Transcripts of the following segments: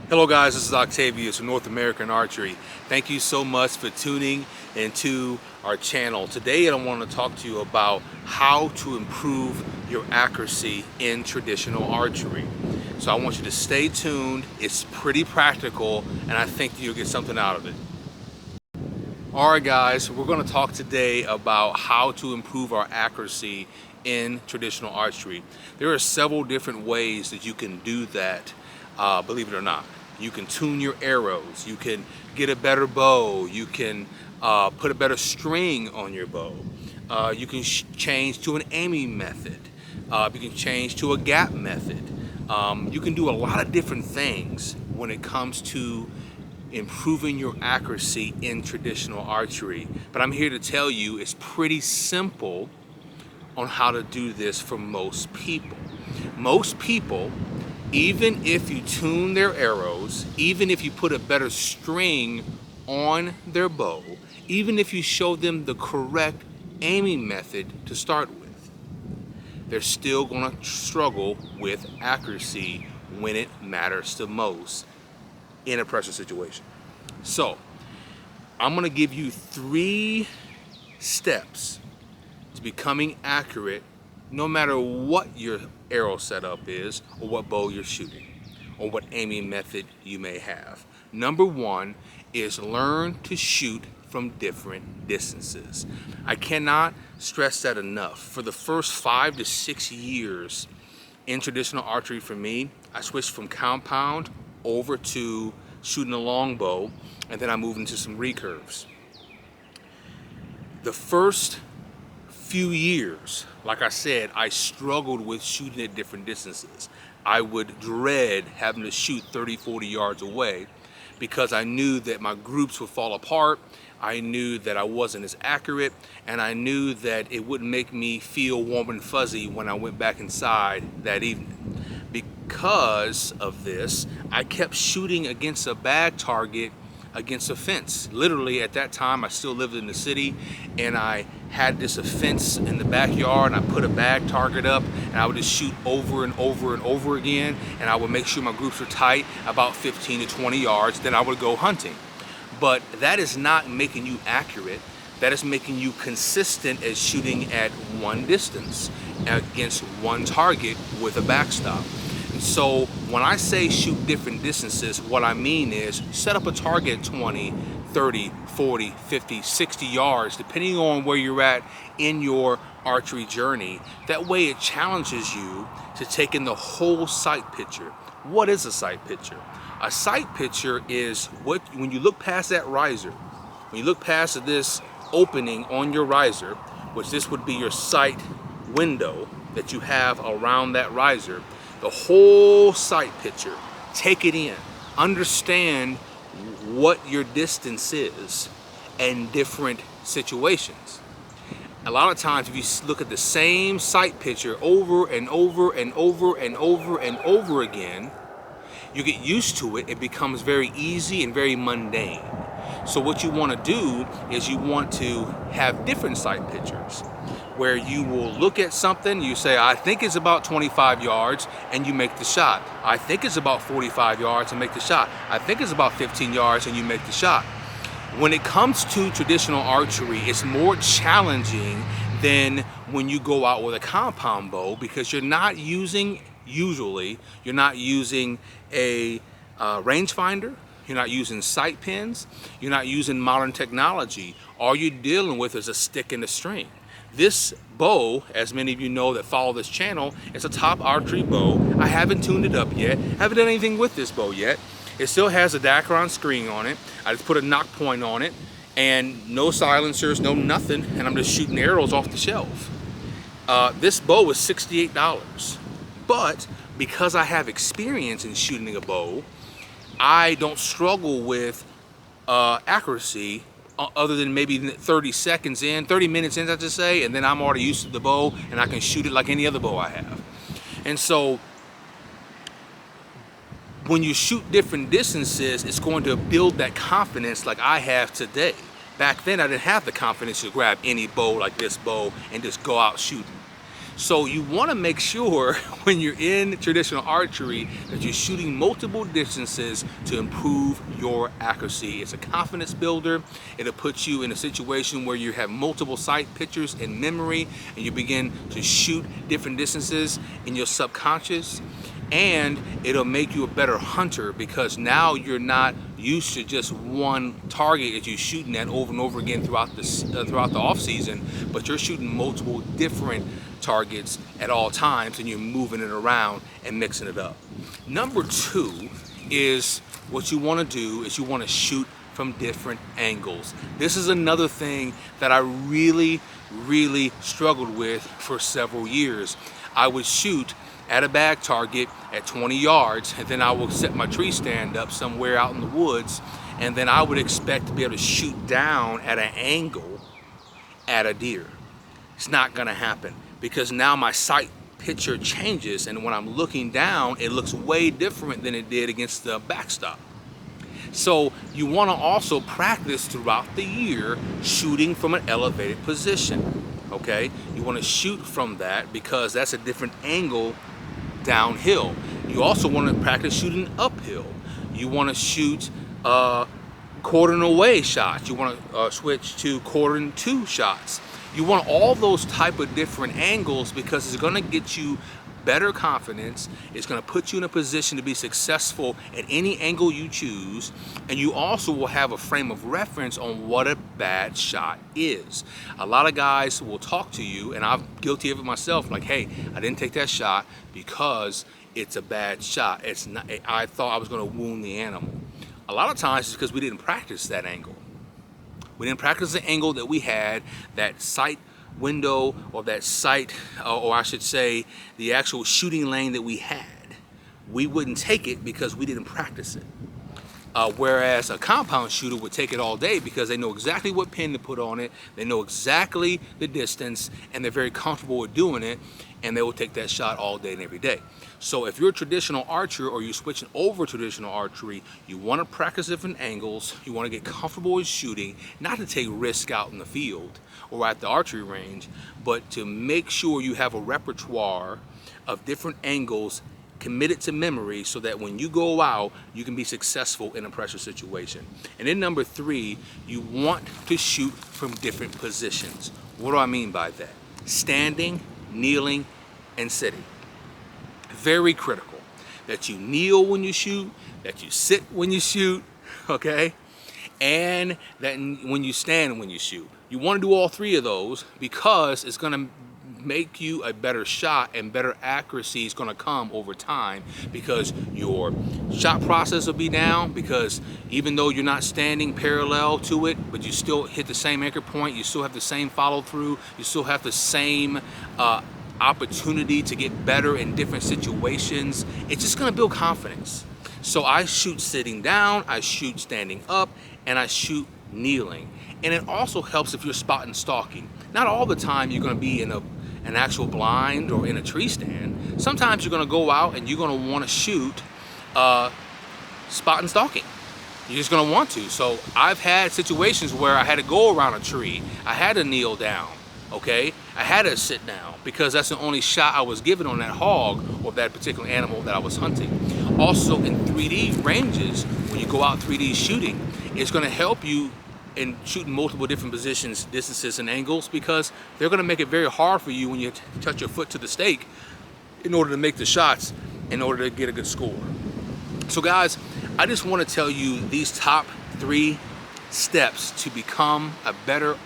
Hello guys, this is Octavius from North American Archery. Thank you so much for tuning into our channel. Today I want to talk to you about how to improve your accuracy in traditional archery. So I want you to stay tuned. It's pretty practical and I think you'll get something out of it. Alright guys, we're going to talk today about how to improve our accuracy in traditional archery. There are several different ways that you can do that, believe it or not. You can tune your arrows, you can get a better bow, you can put a better string on your bow, you can change to an aiming method, you can change to a gap method. You can do a lot of different things when it comes to improving your accuracy in traditional archery. But I'm here to tell you it's pretty simple on how to do this for most people. Most people, even if you tune their arrows, even if you put a better string on their bow, even if you show them the correct aiming method to start with, they're still going to struggle with accuracy when it matters the most in a pressure situation. So I'm going to give you 3 steps to becoming accurate no matter what your arrow setup is or what bow you're shooting or what aiming method you may have. Number 1 is learn to shoot from different distances. I cannot stress that enough. For the first 5 to 6 years in traditional archery for me, I switched from compound over to shooting a longbow, and then I moved into some recurves. The first few years, like I said, I struggled with shooting at different distances. I would dread having to shoot 30, 40 yards away because I knew that my groups would fall apart. I knew that I wasn't as accurate, and I knew that it wouldn't make me feel warm and fuzzy when I went back inside that evening. Because of this, I kept shooting against a bag target against a fence. Literally at that time I still lived in the city, and I had this fence in the backyard, and I put a bag target up, and I would just shoot over and over and over again, and I would make sure my groups were tight, about 15 to 20 yards, then I would go hunting. But that is not making you accurate. That is making you consistent as shooting at one distance against one target with a backstop. So when I say shoot different distances, what I mean is set up a target 20, 30, 40, 50, 60 yards, depending on where you're at in your archery journey. That way it challenges you to take in the whole sight picture. What is a sight picture? A sight picture is when you look past that riser, when you look past this opening on your riser, which this would be your sight window that you have around that riser, the whole sight picture, take it in, understand what your distance is in different situations. A lot of times if you look at the same sight picture over and over and over and over and over again, you get used to it. It becomes very easy and very mundane. So what you want to do is you want to have different sight pictures where you will look at something, you say, I think it's about 25 yards, and you make the shot. I think it's about 45 yards and make the shot. I think it's about 15 yards and you make the shot. When it comes to traditional archery, it's more challenging than when you go out with a compound bow, because you're not using, usually, you're not using a rangefinder, you're not using sight pins, you're not using modern technology. All you're dealing with is a stick and a string. This bow, as many of you know that follow this channel, it's a top archery bow. I haven't tuned it up yet, haven't done anything with this bow yet. It still has a Dacron screen on it. I just put a knock point on it, and no silencers, no nothing, and I'm just shooting arrows off the shelf. This bow is $68, but because I have experience in shooting a bow, I don't struggle with accuracy other than maybe 30 minutes in, I just say, and then I'm already used to the bow and I can shoot it like any other bow I have. And so when you shoot different distances, it's going to build that confidence like I have today. Back then I didn't have the confidence to grab any bow like this bow and just go out shooting. So you want to make sure when you're in traditional archery that you're shooting multiple distances to improve your accuracy. It's a confidence builder. It'll put you in a situation where you have multiple sight pictures in memory and you begin to shoot different distances in your subconscious. And it'll make you a better hunter because now you're not used to just one target that you're shooting at over and over again throughout the off season, but you're shooting multiple different targets at all times and you're moving it around and mixing it up. Number two is what you want to do is you want to shoot from different angles. This is another thing that I really struggled with for several years. I would shoot at a bag target at 20 yards and then I will set my tree stand up somewhere out in the woods and then I would expect to be able to shoot down at an angle at a deer. It's not gonna happen because now my sight picture changes and when I'm looking down it looks way different than it did against the backstop. So you want to also practice throughout the year shooting from an elevated position. Okay, you want to shoot from that because that's a different angle downhill. You also want to practice shooting uphill. You want to shoot quartering away shots. You want to switch to quartering two shots. You want all those type of different angles because it's going to get you better confidence. It's going to put you in a position to be successful at any angle you choose, and you also will have a frame of reference on what a bad shot is. A lot of guys will talk to you, and I'm guilty of it myself, like, hey, I didn't take that shot because it's a bad shot. It's not, I thought I was going to wound the animal. A lot of times it's because we didn't practice that angle. We didn't practice the angle that we had, that sight window or that sight, or I should say the actual shooting lane that we had. We wouldn't take it because we didn't practice it. Whereas a compound shooter would take it all day because they know exactly what pin to put on it, they know exactly the distance, and they're very comfortable with doing it, and they will take that shot all day and every day. So if you're a traditional archer or you're switching over traditional archery, you want to practice different angles, you want to get comfortable with shooting, not to take risk out in the field or at the archery range, but to make sure you have a repertoire of different angles committed to memory so that when you go out, you can be successful in a pressure situation. And then number three, you want to shoot from different positions. What do I mean by that? Standing, kneeling, and sitting. Very critical that you kneel when you shoot, that you sit when you shoot, okay? And that when you stand when you shoot. You want to do all three of those because it's going to make you a better shot, and better accuracy is going to come over time because your shot process will be down, because even though you're not standing parallel to it, but you still hit the same anchor point, you still have the same follow through, you still have the same opportunity to get better in different situations. It's just going to build confidence. So I shoot sitting down, I shoot standing up, and I shoot kneeling. And it also helps if you're spot and stalking. Not all the time you're going to be in an actual blind or in a tree stand. Sometimes you're going to go out and you're going to want to shoot spot and stalking. You're just going to want to. So I've had situations where I had to go around a tree. I had to kneel down, okay? I had to sit down because that's the only shot I was given on that hog or that particular animal that I was hunting. Also in 3D ranges, when you go out 3D shooting, it's going to help you in shooting multiple different positions, distances, and angles, because they're going to make it very hard for you when you touch your foot to the stake in order to make the shots, in order to get a good score. So guys, I just want to tell you these top 3 steps to become a better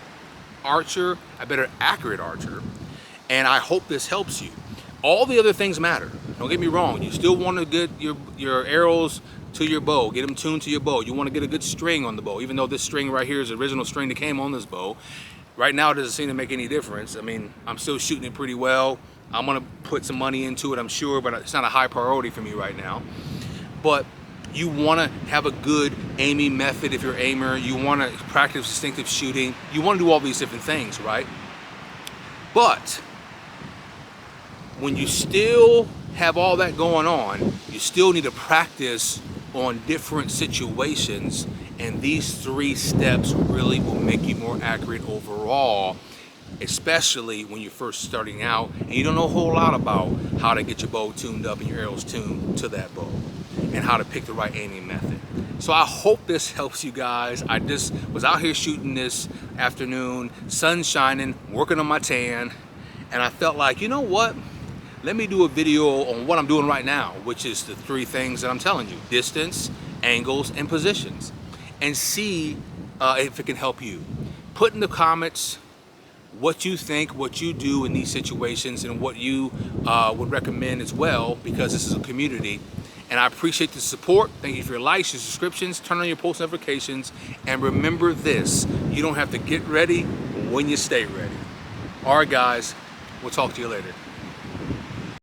archer, a better accurate archer, and I hope this helps you. All the other things matter. Don't get me wrong. You still want to get your arrows to your bow, get them tuned to your bow. You want to get a good string on the bow, even though this string right here is the original string that came on this bow. Right now it doesn't seem to make any difference. I mean, I'm still shooting it pretty well. I'm gonna put some money into it, I'm sure, but it's not a high priority for me right now. But you want to have a good aiming method if you're an aimer. You want to practice distinctive shooting. You want to do all these different things, right? But when you still have all that going on, you still need to practice on different situations, and these 3 steps really will make you more accurate overall especially when you're first starting out and you don't know a whole lot about how to get your bow tuned up and your arrows tuned to that bow and how to pick the right aiming method. So I hope this helps you guys. I just was out here shooting this afternoon, sun shining, working on my tan, and I felt like, you know what? Let me do a video on what I'm doing right now, which is the 3 things that I'm telling you: distance, angles, and positions, and see if it can help you. Put in the comments what you think, what you do in these situations, and what you would recommend as well, because this is a community. And I appreciate the support. Thank you for your likes, your subscriptions, turn on your post notifications, and remember this: you don't have to get ready when you stay ready. All right, guys, we'll talk to you later.